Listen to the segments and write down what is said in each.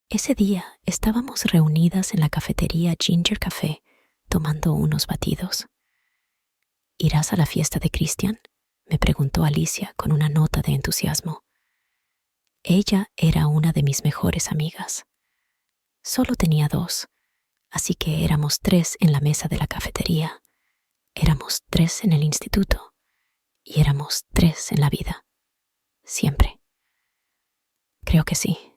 Ese día estábamos reunidas en la cafetería Ginger Café tomando unos batidos. ¿Irás a la fiesta de Christian?, me preguntó Alicia con una nota de entusiasmo. Ella era una de mis mejores amigas. Solo tenía 2, así que éramos 3 en la mesa de la cafetería. Éramos 3 en el instituto y éramos 3 en la vida. Siempre. Creo que sí.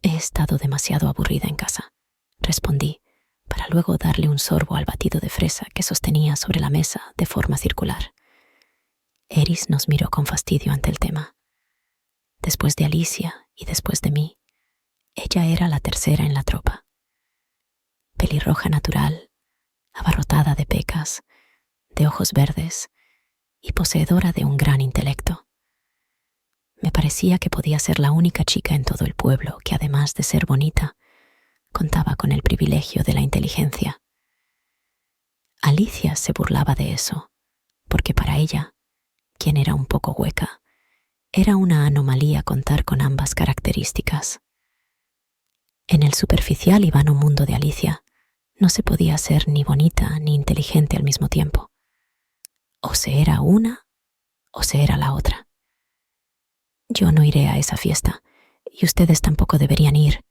He estado demasiado aburrida en casa, respondí, para luego darle un sorbo al batido de fresa que sostenía sobre la mesa de forma circular. Eris nos miró con fastidio ante el tema. Después de Alicia y después de mí, ella era la tercera en la tropa. Pelirroja natural, abarrotada de pecas, de ojos verdes y poseedora de un gran intelecto. Me parecía que podía ser la única chica en todo el pueblo que, además de ser bonita, contaba con el privilegio de la inteligencia. Alicia se burlaba de eso, porque para ella, quien era un poco hueca, era una anomalía contar con ambas características. En el superficial y vano mundo de Alicia, no se podía ser ni bonita ni inteligente al mismo tiempo. O se era una, o se era la otra. Yo no iré a esa fiesta, y ustedes tampoco deberían ir,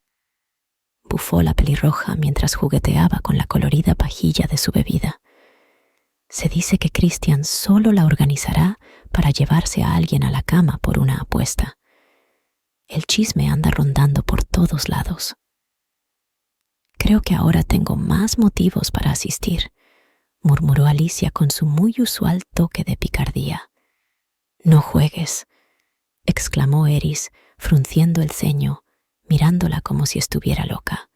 bufó la pelirroja mientras jugueteaba con la colorida pajilla de su bebida. Se dice que Christian solo la organizará para llevarse a alguien a la cama por una apuesta. El chisme anda rondando por todos lados. Creo que ahora tengo más motivos para asistir, murmuró Alicia con su muy usual toque de picardía. No juegues, exclamó Eris, frunciendo el ceño, mirándola como si estuviera loca.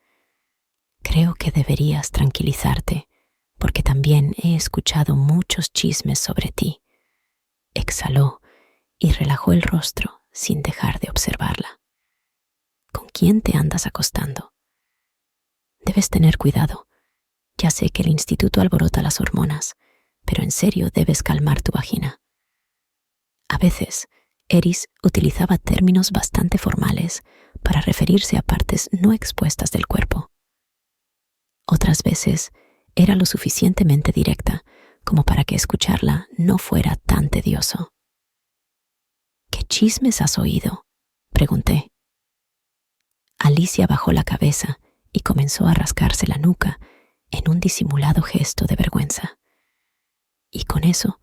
Creo que deberías tranquilizarte, porque también he escuchado muchos chismes sobre ti. Exhaló y relajó el rostro sin dejar de observarla. ¿Con quién te andas acostando? Debes tener cuidado. Ya sé que el instituto alborota las hormonas, pero en serio debes calmar tu vagina. A veces, Eris utilizaba términos bastante formales para referirse a partes no expuestas del cuerpo. Otras veces era lo suficientemente directa como para que escucharla no fuera tan tedioso. ¿Qué chismes has oído?, pregunté. Alicia bajó la cabeza y comenzó a rascarse la nuca en un disimulado gesto de vergüenza. Y con eso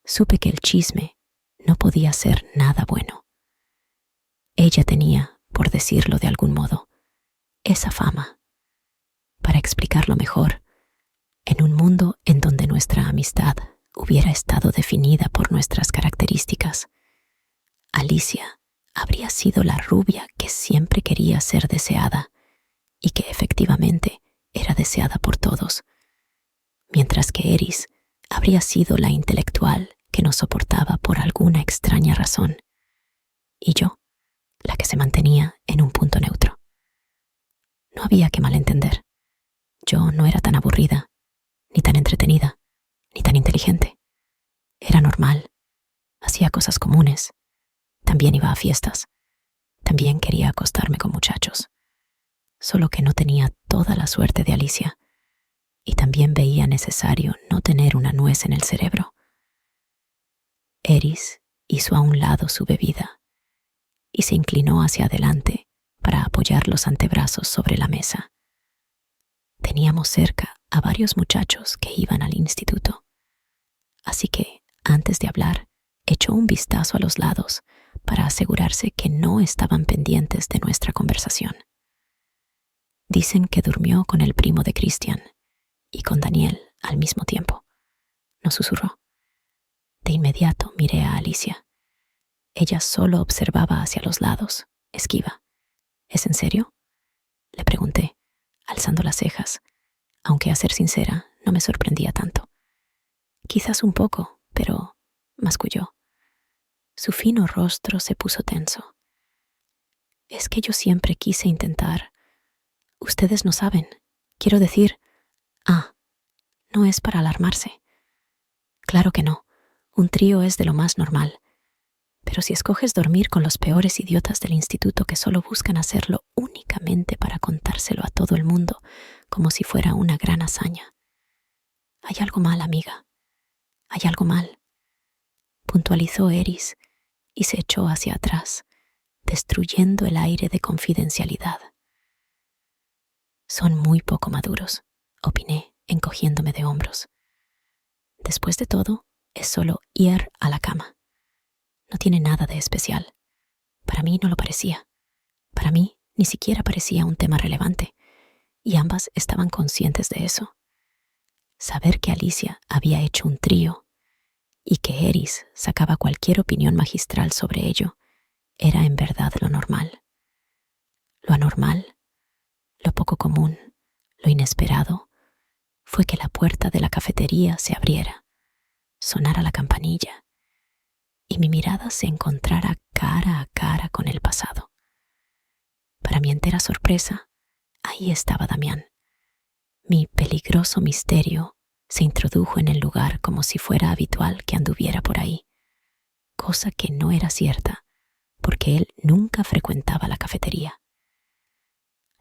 supe que el chisme no podía ser nada bueno. Ella tenía, por decirlo de algún modo, esa fama. Para explicarlo mejor, en un mundo en donde nuestra amistad hubiera estado definida por nuestras características, Alicia habría sido la rubia que siempre quería ser deseada y que efectivamente era deseada por todos, mientras que Eris habría sido la intelectual que nos soportaba por alguna extraña razón, y yo, la que se mantenía en un punto neutro. No había que malentender. Yo no era tan aburrida, ni tan entretenida, ni tan inteligente. Era normal, hacía cosas comunes, también iba a fiestas, también quería acostarme con muchachos, solo que no tenía toda la suerte de Alicia, y también veía necesario no tener una nuez en el cerebro. Eris hizo a un lado su bebida y se inclinó hacia adelante para apoyar los antebrazos sobre la mesa. Teníamos cerca a varios muchachos que iban al instituto, así que, antes de hablar, echó un vistazo a los lados para asegurarse que no estaban pendientes de nuestra conversación. Dicen que durmió con el primo de Christian y con Daniel al mismo tiempo, nos susurró. De inmediato miré a Alicia. Ella solo observaba hacia los lados, esquiva. ¿Es en serio?, le pregunté, alzando las cejas, aunque a ser sincera no me sorprendía tanto. Quizás un poco, pero masculló. Su fino rostro se puso tenso. Es que yo siempre quise intentar. Ustedes no saben. Quiero decir... no es para alarmarse. Claro que no. Un trío es de lo más normal. Pero si escoges dormir con los peores idiotas del instituto que solo buscan hacerlo únicamente para contárselo a todo el mundo como si fuera una gran hazaña. Hay algo mal, amiga. Hay algo mal, puntualizó Eris y se echó hacia atrás, destruyendo el aire de confidencialidad. Son muy poco maduros, opiné, encogiéndome de hombros. Después de todo, es solo ir a la cama. No tiene nada de especial. Para mí no lo parecía. Para mí ni siquiera parecía un tema relevante, y ambas estaban conscientes de eso. Saber que Alicia había hecho un trío y que Eris sacaba cualquier opinión magistral sobre ello era en verdad lo normal. Lo anormal, lo poco común, lo inesperado, fue que la puerta de la cafetería se abriera, sonara la campanilla y mi mirada se encontrara cara a cara con el pasado. Para mi entera sorpresa, ahí estaba Damián. Mi peligroso misterio se introdujo en el lugar como si fuera habitual que anduviera por ahí, cosa que no era cierta, porque él nunca frecuentaba la cafetería.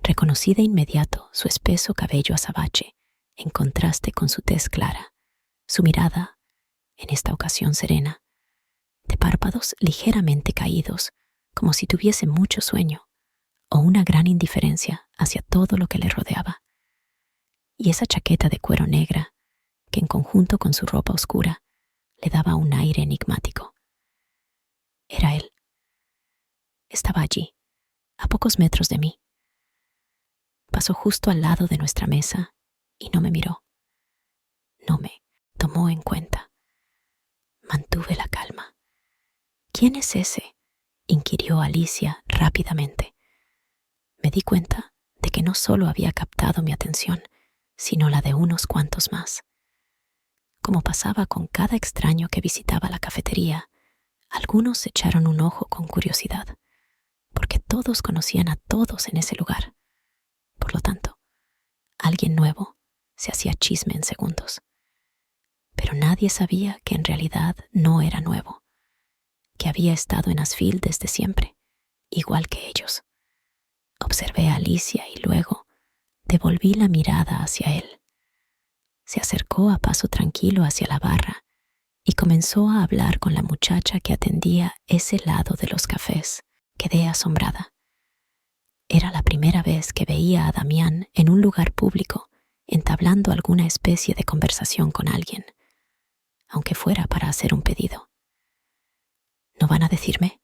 Reconocí de inmediato su espeso cabello azabache, en contraste con su tez clara, su mirada, en esta ocasión serena, de párpados ligeramente caídos, como si tuviese mucho sueño, o una gran indiferencia hacia todo lo que le rodeaba. Y esa chaqueta de cuero negra, que en conjunto con su ropa oscura, le daba un aire enigmático. Era él. Estaba allí, a pocos metros de mí. Pasó justo al lado de nuestra mesa y no me miró. No me tomó en cuenta. Mantuve la calma. ¿Quién es ese?, inquirió Alicia rápidamente. Me di cuenta de que no solo había captado mi atención, sino la de unos cuantos más. Como pasaba con cada extraño que visitaba la cafetería, algunos echaron un ojo con curiosidad, porque todos conocían a todos en ese lugar. Por lo tanto, alguien nuevo se hacía chisme en segundos. Pero nadie sabía que en realidad no era nuevo, que había estado en Asfield desde siempre, igual que ellos. Observé a Alicia y luego devolví la mirada hacia él. Se acercó a paso tranquilo hacia la barra y comenzó a hablar con la muchacha que atendía ese lado de los cafés. Quedé asombrada. Era la primera vez que veía a Damián en un lugar público entablando alguna especie de conversación con alguien, aunque fuera para hacer un pedido. ¿No van a decirme?,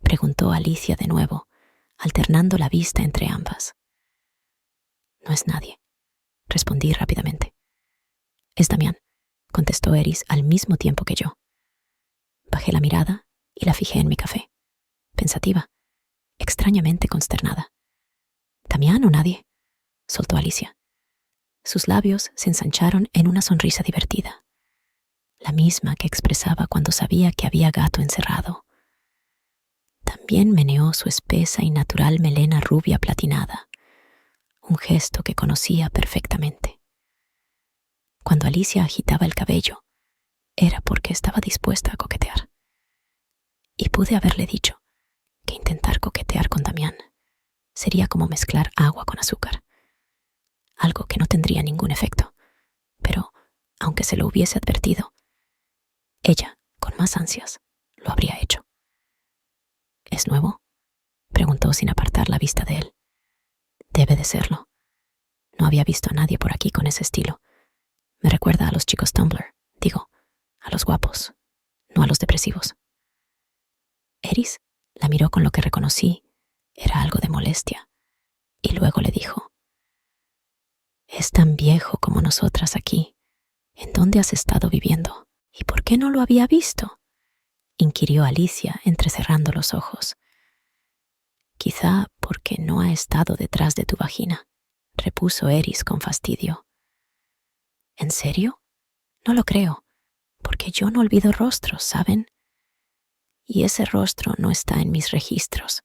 preguntó Alicia de nuevo, alternando la vista entre ambas. No es nadie, respondí rápidamente. Es Damián, contestó Eris al mismo tiempo que yo. Bajé la mirada y la fijé en mi café, pensativa, extrañamente consternada. ¿Damián o nadie?, soltó Alicia. Sus labios se ensancharon en una sonrisa divertida, la misma que expresaba cuando sabía que había gato encerrado. También meneó su espesa y natural melena rubia platinada, un gesto que conocía perfectamente. Cuando Alicia agitaba el cabello, era porque estaba dispuesta a coquetear. Y pude haberle dicho que intentar coquetear con Damián sería como mezclar agua con azúcar, algo que no tendría ningún efecto, pero, aunque se lo hubiese advertido, ella, con más ansias, lo habría hecho. ¿Es nuevo?, preguntó sin apartar la vista de él. Debe de serlo. No había visto a nadie por aquí con ese estilo. Me recuerda a los chicos Tumblr, digo, a los guapos, no a los depresivos. Eris la miró con lo que reconocí era algo de molestia, y luego le dijo: «Es tan viejo como nosotras aquí. ¿En dónde has estado viviendo? ¿Y por qué no lo había visto?», inquirió Alicia entrecerrando los ojos. «Quizá porque no ha estado detrás de tu vagina», repuso Eris con fastidio. «¿En serio? No lo creo, porque yo no olvido rostros, ¿saben? Y ese rostro no está en mis registros»,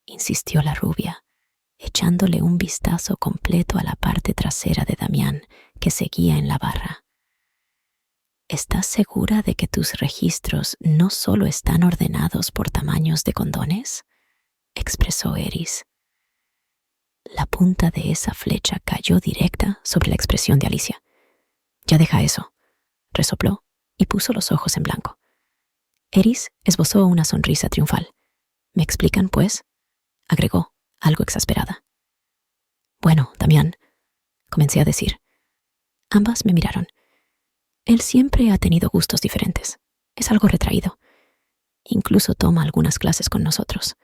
insistió la rubia, echándole un vistazo completo a la parte trasera de Damián que seguía en la barra. ¿Estás segura de que tus registros no solo están ordenados por tamaños de condones?, expresó Eris. La punta de esa flecha cayó directa sobre la expresión de Alicia. «Ya deja eso», resopló y puso los ojos en blanco. Eris esbozó una sonrisa triunfal. «¿Me explican, pues?», agregó, algo exasperada. «Bueno, Damián», comencé a decir. Ambas me miraron. Él siempre ha tenido gustos diferentes. Es algo retraído. Incluso toma algunas clases con nosotros.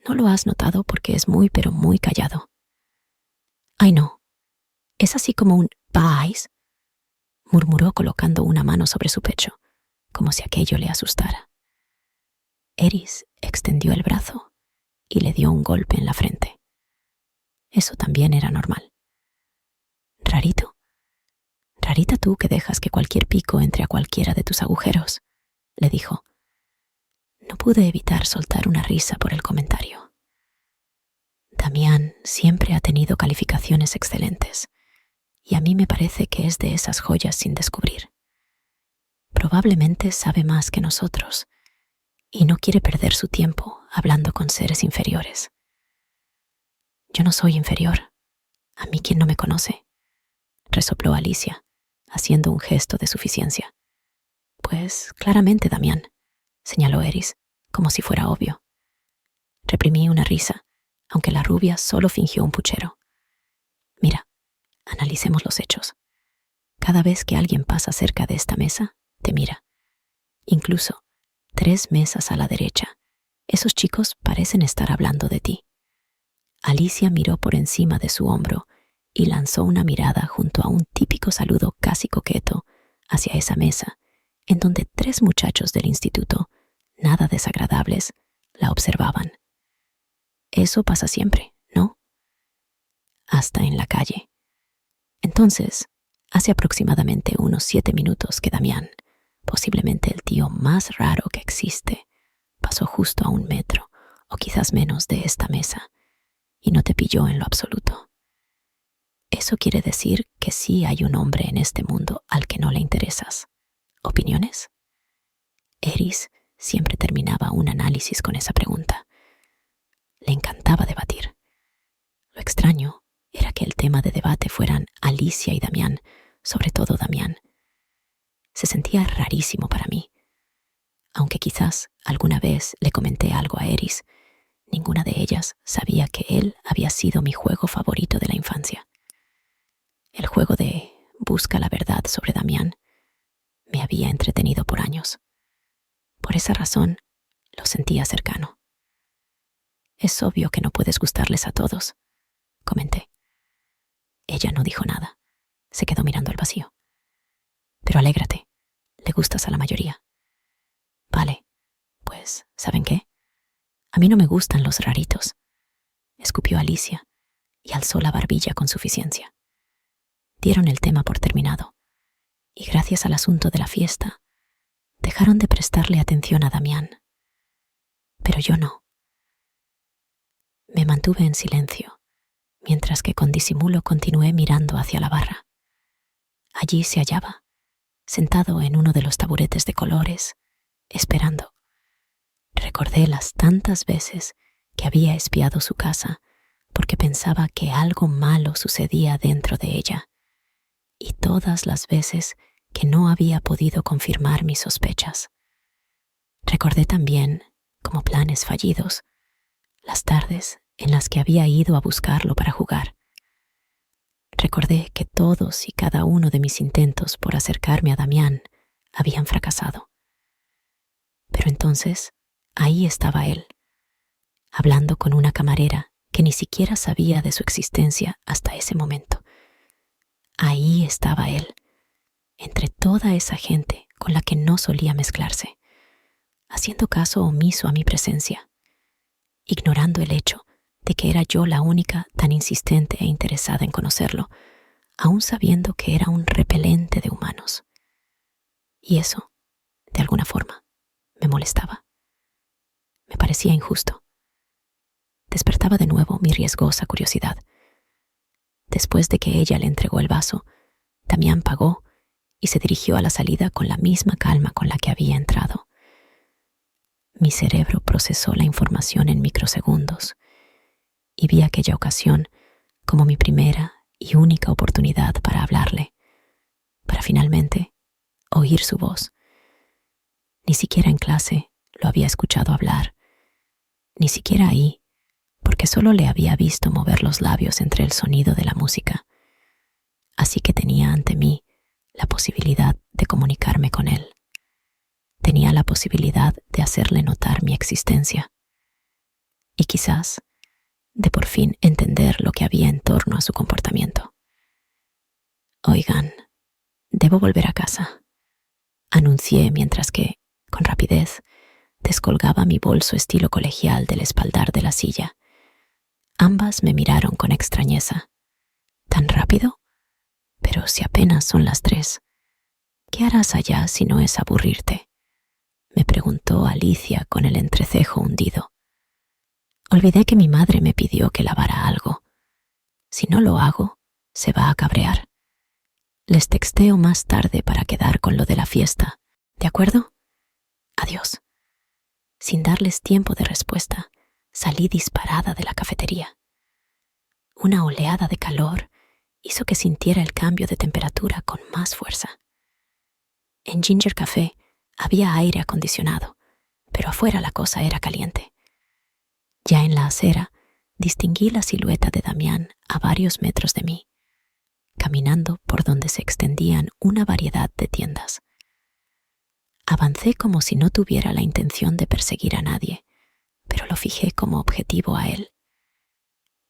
No lo has notado porque es muy, pero muy callado. «Ay, no. Es así como un «vais», murmuró colocando una mano sobre su pecho, como si aquello le asustara. Eris extendió el brazo y le dio un golpe en la frente. Eso también era normal. «Rarito. Rarita tú que dejas que cualquier pico entre a cualquiera de tus agujeros», le dijo. No pude evitar soltar una risa por el comentario. Damián siempre ha tenido calificaciones excelentes, y a mí me parece que es de esas joyas sin descubrir. Probablemente sabe más que nosotros, y no quiere perder su tiempo hablando con seres inferiores. Yo no soy inferior. A mí quien no me conoce, resopló Alicia, haciendo un gesto de suficiencia. Pues claramente, Damián, señaló Eris, como si fuera obvio. Reprimí una risa, aunque la rubia solo fingió un puchero. Mira, analicemos los hechos. Cada vez que alguien pasa cerca de esta mesa, te mira. Incluso 3 mesas a la derecha, esos chicos parecen estar hablando de ti. Alicia miró por encima de su hombro y lanzó una mirada junto a un típico saludo casi coqueto hacia esa mesa, en donde 3 muchachos del instituto, nada desagradables, la observaban. Eso pasa siempre, ¿no? Hasta en la calle. Entonces, hace aproximadamente unos 7 minutos que Damián, posiblemente el tío más raro que existe, pasó justo a 1 metro, o quizás menos, de esta mesa, y no te pilló en lo absoluto. Eso quiere decir que sí hay un hombre en este mundo al que no le interesas. ¿Opiniones? Eris siempre terminaba un análisis con esa pregunta. Le encantaba debatir. Lo extraño era que el tema de debate fueran Alicia y Damián, sobre todo Damián. Se sentía rarísimo para mí. Aunque quizás alguna vez le comenté algo a Eris, ninguna de ellas sabía que él había sido mi juego favorito de la infancia. El juego de busca la verdad sobre Damián me había entretenido por años. Por esa razón, lo sentía cercano. Es obvio que no puedes gustarles a todos, comenté. Ella no dijo nada. Se quedó mirando al vacío. Pero alégrate, le gustas a la mayoría. Vale, pues, ¿saben qué? A mí no me gustan los raritos, escupió Alicia y alzó la barbilla con suficiencia. Dieron el tema por terminado, y gracias al asunto de la fiesta, dejaron de prestarle atención a Damián. Pero yo no. Me mantuve en silencio, mientras que con disimulo continué mirando hacia la barra. Allí se hallaba, sentado en uno de los taburetes de colores, esperando. Recordé las tantas veces que había espiado su casa porque pensaba que algo malo sucedía dentro de ella, y todas las veces que no había podido confirmar mis sospechas. Recordé también, como planes fallidos, las tardes en las que había ido a buscarlo para jugar. Recordé que todos y cada uno de mis intentos por acercarme a Damián habían fracasado. Pero entonces, ahí estaba él, hablando con una camarera que ni siquiera sabía de su existencia hasta ese momento. Ahí estaba él, entre toda esa gente con la que no solía mezclarse, haciendo caso omiso a mi presencia, ignorando el hecho de que era yo la única tan insistente e interesada en conocerlo, aún sabiendo que era un repelente de humanos. Y eso, de alguna forma, me molestaba. Me parecía injusto. Despertaba de nuevo mi riesgosa curiosidad. Después de que ella le entregó el vaso, Damián pagó y se dirigió a la salida con la misma calma con la que había entrado. Mi cerebro procesó la información en microsegundos y vi aquella ocasión como mi primera y única oportunidad para hablarle, para finalmente oír su voz. Ni siquiera en clase lo había escuchado hablar, ni siquiera ahí, porque solo le había visto mover los labios entre el sonido de la música. Así que tenía ante mí la posibilidad de comunicarme con él. Tenía la posibilidad de hacerle notar mi existencia y quizás de por fin entender lo que había en torno a su comportamiento. «Oigan, debo volver a casa», anuncié mientras que, con rapidez, descolgaba mi bolso estilo colegial del espaldar de la silla. Ambas me miraron con extrañeza. «¿Tan rápido? Pero si apenas son las 3. ¿Qué harás allá si no es aburrirte?», me preguntó Alicia con el entrecejo hundido. «Olvidé que mi madre me pidió que lavara algo. Si no lo hago, se va a cabrear. Les texteo más tarde para quedar con lo de la fiesta. ¿De acuerdo? Adiós». Sin darles tiempo de respuesta, salí disparada de la cafetería. Una oleada de calor hizo que sintiera el cambio de temperatura con más fuerza. En Ginger Café había aire acondicionado, pero afuera la cosa era caliente. Ya en la acera, distinguí la silueta de Damián a varios metros de mí, caminando por donde se extendían una variedad de tiendas. Avancé como si no tuviera la intención de perseguir a nadie, pero lo fijé como objetivo a él,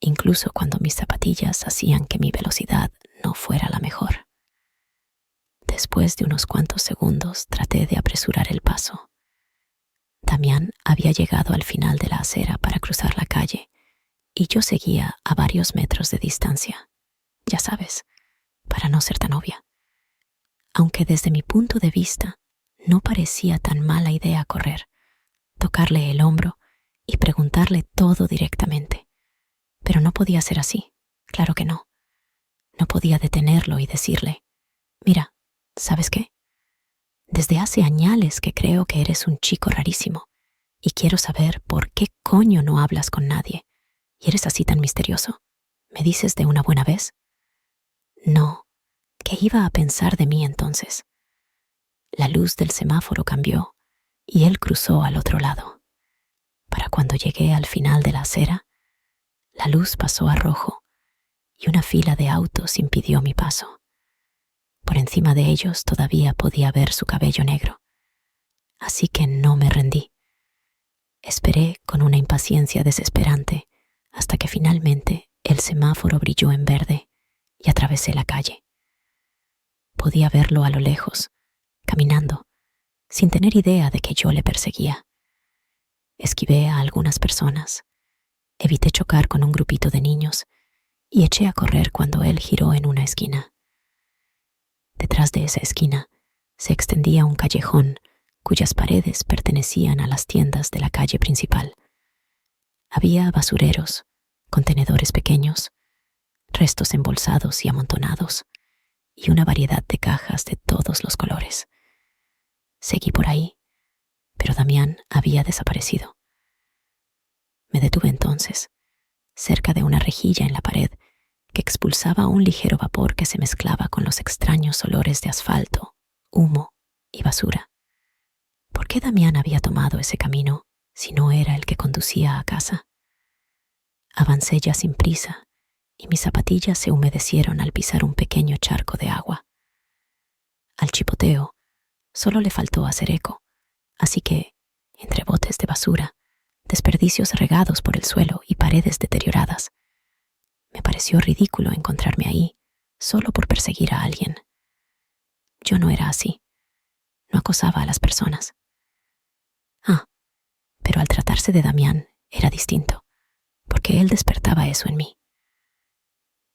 incluso cuando mis zapatillas hacían que mi velocidad no fuera la mejor. Después de unos cuantos segundos traté de apresurar el paso. Damián había llegado al final de la acera para cruzar la calle y yo seguía a varios metros de distancia. Ya sabes, para no ser tan obvia. Aunque desde mi punto de vista no parecía tan mala idea correr, tocarle el hombro y preguntarle todo directamente. Pero no podía ser así, claro que no. No podía detenerlo y decirle: «Mira, ¿sabes qué? Desde hace añales que creo que eres un chico rarísimo y quiero saber por qué coño no hablas con nadie y eres así tan misterioso. ¿Me dices de una buena vez?» No, ¿qué iba a pensar de mí entonces? La luz del semáforo cambió y él cruzó al otro lado. Para cuando llegué al final de la acera, la luz pasó a rojo y una fila de autos impidió mi paso. Por encima de ellos todavía podía ver su cabello negro. Así que no me rendí. Esperé con una impaciencia desesperante hasta que finalmente el semáforo brilló en verde y atravesé la calle. Podía verlo a lo lejos, caminando, sin tener idea de que yo le perseguía. Esquivé a algunas personas, evité chocar con un grupito de niños y eché a correr cuando él giró en una esquina. Detrás de esa esquina se extendía un callejón cuyas paredes pertenecían a las tiendas de la calle principal. Había basureros, contenedores pequeños, restos embolsados y amontonados, y una variedad de cajas de todos los colores. Seguí por ahí, pero Damián había desaparecido. Me detuve entonces, cerca de una rejilla en la pared que expulsaba un ligero vapor que se mezclaba con los extraños olores de asfalto, humo y basura. ¿Por qué Damián había tomado ese camino si no era el que conducía a casa? Avancé ya sin prisa y mis zapatillas se humedecieron al pisar un pequeño charco de agua. Al chipoteo solo le faltó hacer eco, así que, entre botes de basura, desperdicios regados por el suelo y paredes deterioradas, me pareció ridículo encontrarme ahí solo por perseguir a alguien. Yo no era así. No acosaba a las personas. Pero al tratarse de Damián era distinto, porque él despertaba eso en mí.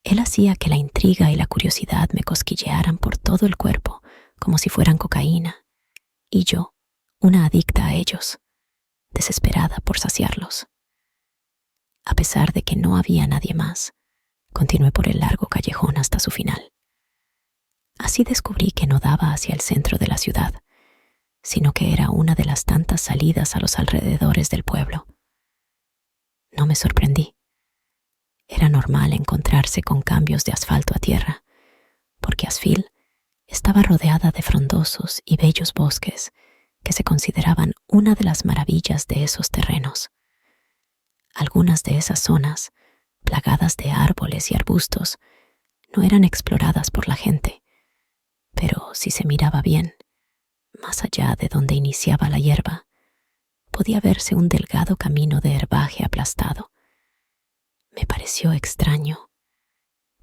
Él hacía que la intriga y la curiosidad me cosquillearan por todo el cuerpo como si fueran cocaína, y yo, una adicta a ellos, desesperada por saciarlos. A pesar de que no había nadie más, continué por el largo callejón hasta su final. Así descubrí que no daba hacia el centro de la ciudad, sino que era una de las tantas salidas a los alrededores del pueblo. No me sorprendí. Era normal encontrarse con cambios de asfalto a tierra, porque Asheville estaba rodeada de frondosos y bellos bosques que se consideraban una de las maravillas de esos terrenos. Algunas de esas zonas, plagadas de árboles y arbustos, no eran exploradas por la gente, pero si se miraba bien, más allá de donde iniciaba la hierba, podía verse un delgado camino de herbaje aplastado. Me pareció extraño.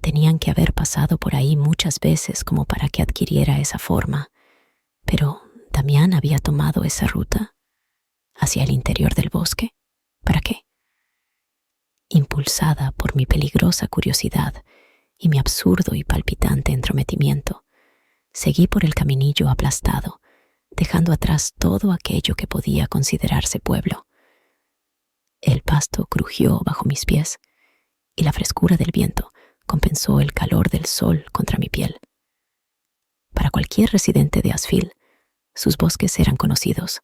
Tenían que haber pasado por ahí muchas veces como para que adquiriera esa forma, pero ¿Damián había tomado esa ruta hacia el interior del bosque? ¿Para qué? Impulsada por mi peligrosa curiosidad y mi absurdo y palpitante entrometimiento, seguí por el caminillo aplastado, dejando atrás todo aquello que podía considerarse pueblo. El pasto crujió bajo mis pies y la frescura del viento compensó el calor del sol contra mi piel. Para cualquier residente de Asheville, sus bosques eran conocidos,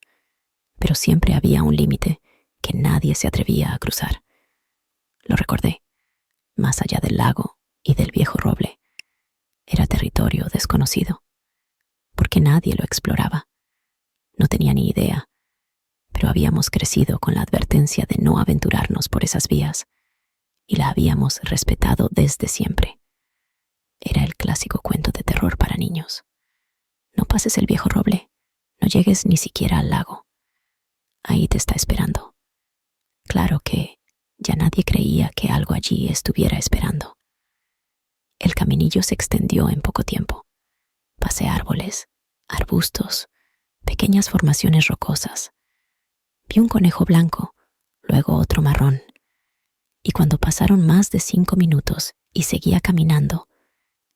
pero siempre había un límite que nadie se atrevía a cruzar. Lo recordé, más allá del lago y del viejo roble. Era territorio desconocido, porque nadie lo exploraba. No tenía ni idea, pero habíamos crecido con la advertencia de no aventurarnos por esas vías, y la habíamos respetado desde siempre. Era el clásico cuento de terror para niños. No pases el viejo roble, no llegues ni siquiera al lago. Ahí te está esperando. Claro que ya nadie creía que algo allí estuviera esperando. El caminillo se extendió en poco tiempo. Pasé árboles, arbustos, pequeñas formaciones rocosas. Vi un conejo blanco, luego otro marrón. Y cuando pasaron más de 5 minutos y seguía caminando,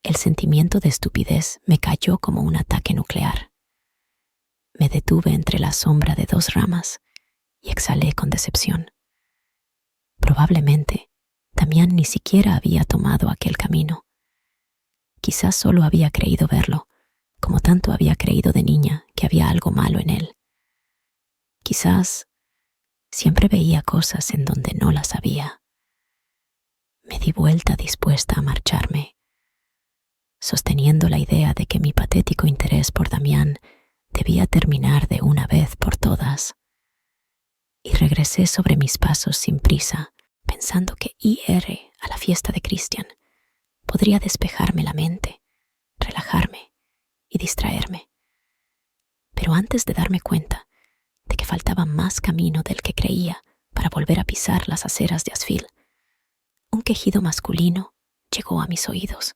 el sentimiento de estupidez me cayó como un ataque nuclear. Me detuve entre la sombra de 2 ramas y exhalé con decepción. Probablemente, Damián ni siquiera había tomado aquel camino. Quizás solo había creído verlo, como tanto había creído de niña que había algo malo en él. Quizás siempre veía cosas en donde no las había. Me di vuelta dispuesta a marcharme, sosteniendo la idea de que mi patético interés por Damián debía terminar de una vez por todas. Y regresé sobre mis pasos sin prisa, pensando que ir a la fiesta de Christian podría despejarme la mente, relajarme y distraerme. Pero antes de darme cuenta de que faltaba más camino del que creía para volver a pisar las aceras de Asheville, un quejido masculino llegó a mis oídos.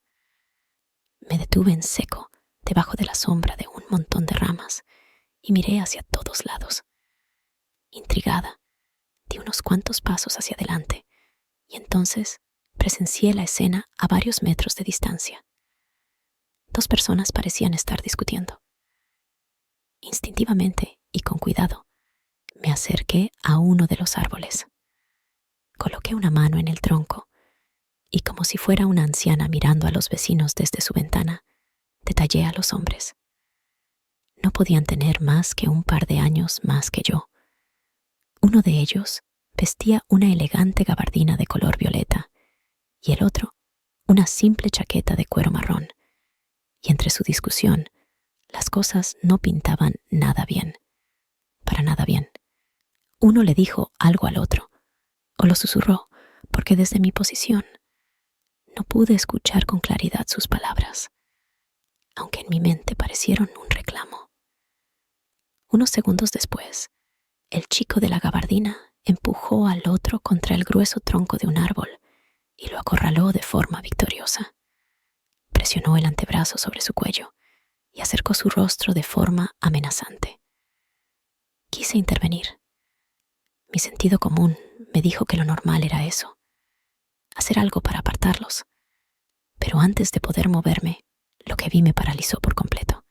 Me detuve en seco debajo de la sombra de un montón de ramas y miré hacia todos lados. Intrigada, di unos cuantos pasos hacia adelante y entonces presencié la escena a varios metros de distancia. 2 personas parecían estar discutiendo. Instintivamente y con cuidado, me acerqué a uno de los árboles. Coloqué una mano en el tronco y, como si fuera una anciana mirando a los vecinos desde su ventana, detallé a los hombres. No podían tener más que un par de años más que yo. Uno de ellos vestía una elegante gabardina de color violeta y el otro una simple chaqueta de cuero marrón. Y entre su discusión, las cosas no pintaban nada bien. Para nada bien. Uno le dijo algo al otro, o lo susurró, porque desde mi posición no pude escuchar con claridad sus palabras, aunque en mi mente parecieron un reclamo. Unos segundos después, el chico de la gabardina empujó al otro contra el grueso tronco de un árbol y lo acorraló de forma victoriosa. Presionó el antebrazo sobre su cuello y acercó su rostro de forma amenazante. Quise intervenir. Mi sentido común me dijo que lo normal era eso, hacer algo para apartarlos. Pero antes de poder moverme, lo que vi me paralizó por completo.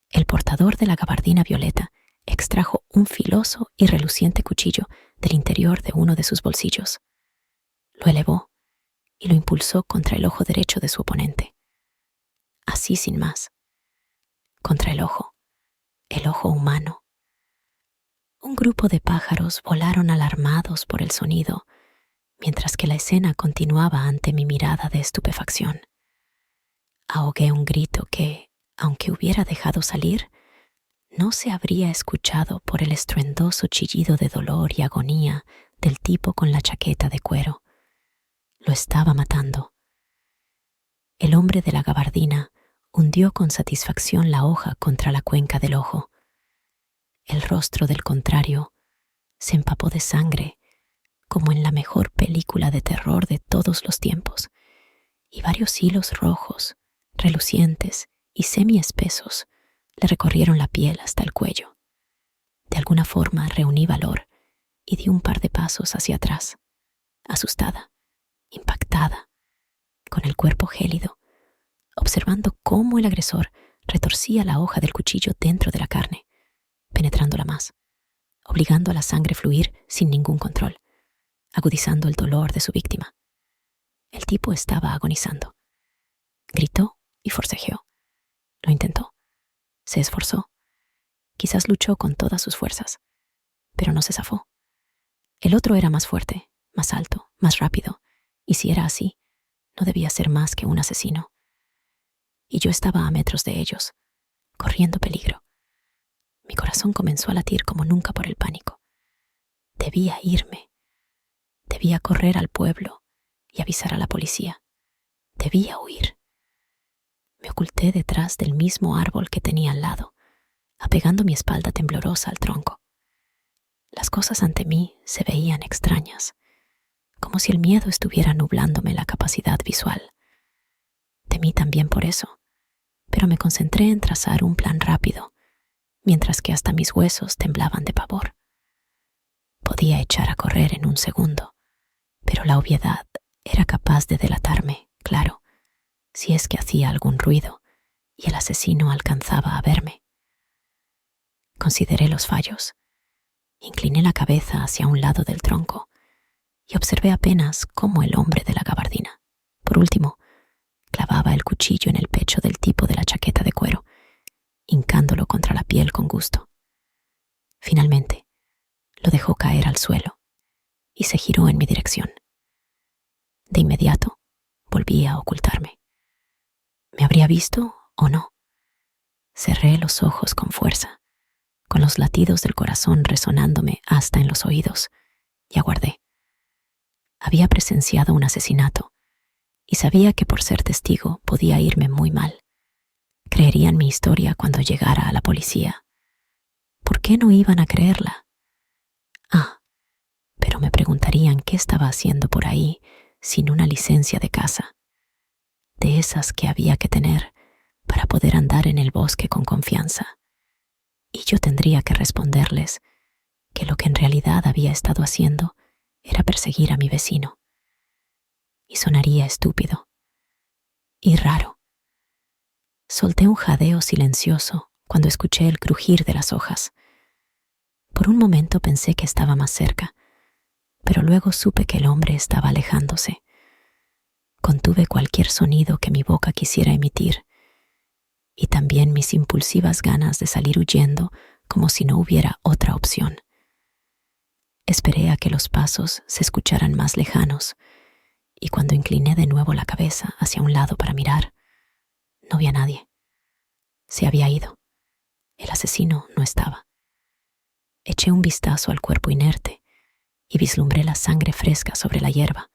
El portador de la gabardina violeta extrajo un filoso y reluciente cuchillo del interior de uno de sus bolsillos. Lo elevó y lo impulsó contra el ojo derecho de su oponente. Así así sin más. Contra el ojo humano. Un grupo de pájaros volaron alarmados por el sonido, mientras que la escena continuaba ante mi mirada de estupefacción. Ahogué un grito que, aunque hubiera dejado salir, no se habría escuchado por el estruendoso chillido de dolor y agonía del tipo con la chaqueta de cuero. Lo estaba matando. El hombre de la gabardina hundió con satisfacción la hoja contra la cuenca del ojo. El rostro del contrario se empapó de sangre, como en la mejor película de terror de todos los tiempos, y varios hilos rojos, relucientes y semi-espesos le recorrieron la piel hasta el cuello. De alguna forma reuní valor y di un par de pasos hacia atrás, asustada, impactada, con el cuerpo gélido, observando cómo el agresor retorcía la hoja del cuchillo dentro de la carne, penetrándola más, obligando a la sangre a fluir sin ningún control, agudizando el dolor de su víctima. El tipo estaba agonizando. Gritó y forcejeó. Lo intentó. Se esforzó. Quizás luchó con todas sus fuerzas, pero no se zafó. El otro era más fuerte, más alto, más rápido, y si era así, no debía ser más que un asesino. Y yo estaba a metros de ellos, corriendo peligro. Mi corazón comenzó a latir como nunca por el pánico. Debía irme. Debía correr al pueblo y avisar a la policía. Debía huir. Me oculté detrás del mismo árbol que tenía al lado, apegando mi espalda temblorosa al tronco. Las cosas ante mí se veían extrañas, como si el miedo estuviera nublándome la capacidad visual. Temí también por eso, pero me concentré en trazar un plan rápido, mientras que hasta mis huesos temblaban de pavor. Podía echar a correr en un segundo, pero la obviedad era capaz de delatarme, claro, si es que hacía algún ruido y el asesino alcanzaba a verme. Consideré los fallos. Incliné la cabeza hacia un lado del tronco y observé apenas cómo el hombre de la gabardina, por último, clavaba el cuchillo en el pecho del tipo de la chaqueta de cuero, hincándolo contra la piel con gusto. Finalmente, lo dejó caer al suelo y se giró en mi dirección. De inmediato, volví a ocultarme. ¿Me habría visto o no? Cerré los ojos con fuerza, con los latidos del corazón resonándome hasta en los oídos, y aguardé. Había presenciado un asesinato y sabía que por ser testigo podía irme muy mal. Creerían mi historia cuando llegara a la policía. ¿Por qué no iban a creerla? Pero me preguntarían qué estaba haciendo por ahí sin una licencia de caza, de esas que había que tener para poder andar en el bosque con confianza. Y yo tendría que responderles que lo que en realidad había estado haciendo era perseguir a mi vecino. Y sonaría estúpido y raro. Solté un jadeo silencioso cuando escuché el crujir de las hojas. Por un momento pensé que estaba más cerca, pero luego supe que el hombre estaba alejándose. Contuve cualquier sonido que mi boca quisiera emitir, y también mis impulsivas ganas de salir huyendo como si no hubiera otra opción. Esperé a que los pasos se escucharan más lejanos, y cuando incliné de nuevo la cabeza hacia un lado para mirar, no vi a nadie. Se había ido. El asesino no estaba. Eché un vistazo al cuerpo inerte y vislumbré la sangre fresca sobre la hierba,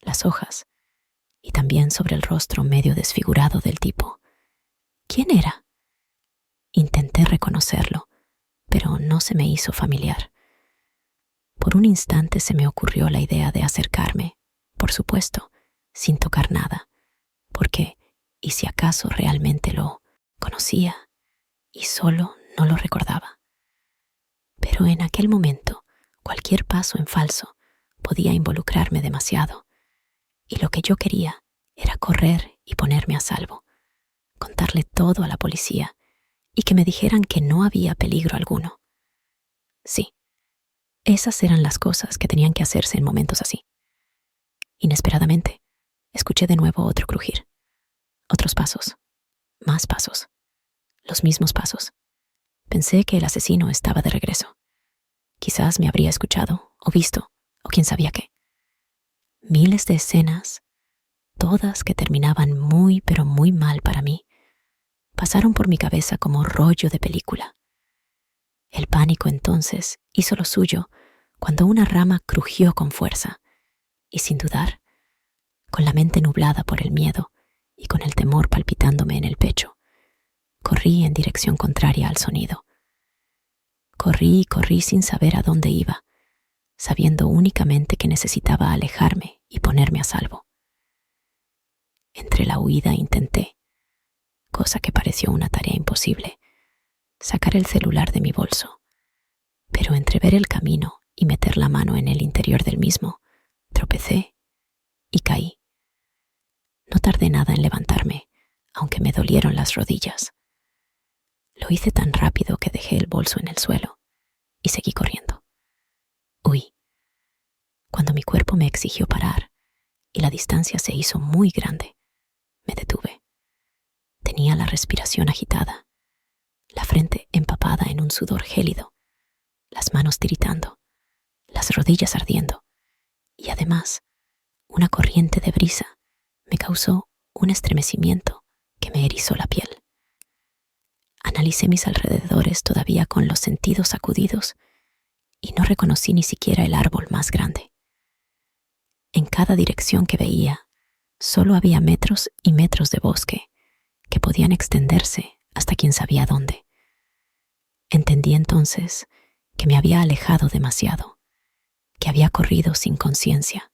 las hojas y también sobre el rostro medio desfigurado del tipo. ¿Quién era? Intenté reconocerlo, pero no se me hizo familiar. Por un instante se me ocurrió la idea de acercarme, por supuesto, sin tocar nada, porque, ¿y si acaso realmente lo conocía y solo no lo recordaba? Pero en aquel momento, cualquier paso en falso podía involucrarme demasiado, y lo que yo quería era correr y ponerme a salvo, contarle todo a la policía y que me dijeran que no había peligro alguno. Sí, esas eran las cosas que tenían que hacerse en momentos así. Inesperadamente, escuché de nuevo otro crujir, otros pasos, Más pasos. Los mismos pasos. Pensé que el asesino estaba de regreso. Quizás me habría escuchado, o visto, o quién sabía qué. Miles de escenas, todas que terminaban muy pero muy mal para mí, pasaron por mi cabeza como rollo de película. El pánico entonces hizo lo suyo cuando una rama crujió con fuerza, y sin dudar, con la mente nublada por el miedo y con el temor palpitándome en el pecho, corrí en dirección contraria al sonido. Corrí y corrí sin saber a dónde iba, sabiendo únicamente que necesitaba alejarme y ponerme a salvo. Entre la huida intenté, cosa que pareció una tarea imposible, sacar el celular de mi bolso, pero entre ver el camino y meter la mano en el interior del mismo, tropecé y caí. No tardé nada en levantarme, aunque me dolieron las rodillas. Lo hice tan rápido que dejé el bolso en el suelo y seguí corriendo. Huí. Cuando mi cuerpo me exigió parar y la distancia se hizo muy grande, me detuve. Tenía la respiración agitada, la frente empapada en un sudor gélido, las manos tiritando, las rodillas ardiendo, y además, una corriente de brisa me causó un estremecimiento que me erizó la piel. Analicé mis alrededores todavía con los sentidos sacudidos y no reconocí ni siquiera el árbol más grande. En cada dirección que veía, solo había metros y metros de bosque que podían extenderse hasta quién sabía dónde. Entendí entonces que me había alejado demasiado, que había corrido sin conciencia.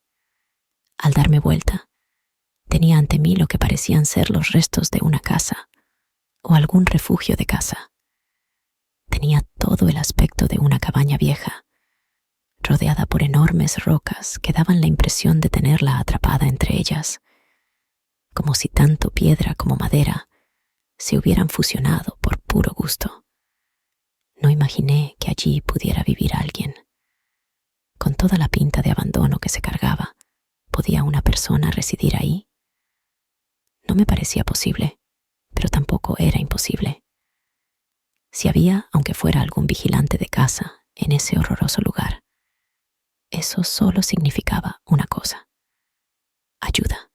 Al darme vuelta, tenía ante mí lo que parecían ser los restos de una casa o algún refugio de caza. Tenía todo el aspecto de una cabaña vieja, rodeada por enormes rocas que daban la impresión de tenerla atrapada entre ellas, como si tanto piedra como madera se hubieran fusionado por puro gusto. No imaginé que allí pudiera vivir alguien. Con toda la pinta de abandono que se cargaba, ¿podía una persona residir ahí? No me parecía posible, pero tampoco era imposible. Si había, aunque fuera algún vigilante de casa, en ese horroroso lugar, eso solo significaba una cosa: ayuda.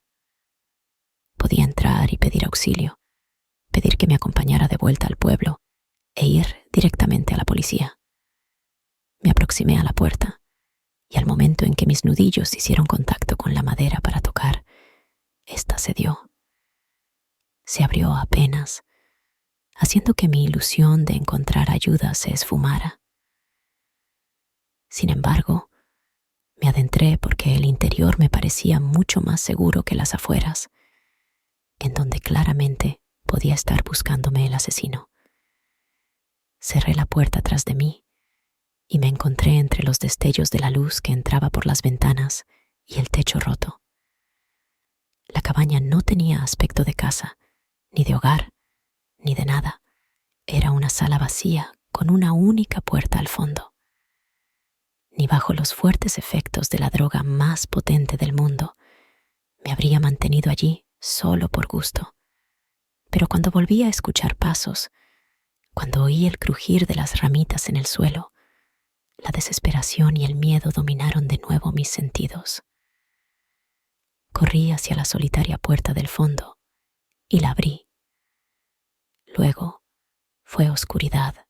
Podía entrar y pedir auxilio, pedir que me acompañara de vuelta al pueblo e ir directamente a la policía. Me aproximé a la puerta y al momento en que mis nudillos hicieron contacto con la madera para tocar, ésta cedió. Se abrió apenas, haciendo que mi ilusión de encontrar ayuda se esfumara. Sin embargo, me adentré porque el interior me parecía mucho más seguro que las afueras, en donde claramente podía estar buscándome el asesino. Cerré la puerta tras de mí y me encontré entre los destellos de la luz que entraba por las ventanas y el techo roto. La cabaña no tenía aspecto de casa, ni de hogar, ni de nada. Era una sala vacía con una única puerta al fondo. Ni bajo los fuertes efectos de la droga más potente del mundo me habría mantenido allí solo por gusto. Pero cuando volví a escuchar pasos, cuando oí el crujir de las ramitas en el suelo, la desesperación y el miedo dominaron de nuevo mis sentidos. Corrí hacia la solitaria puerta del fondo y la abrí. Luego fue oscuridad,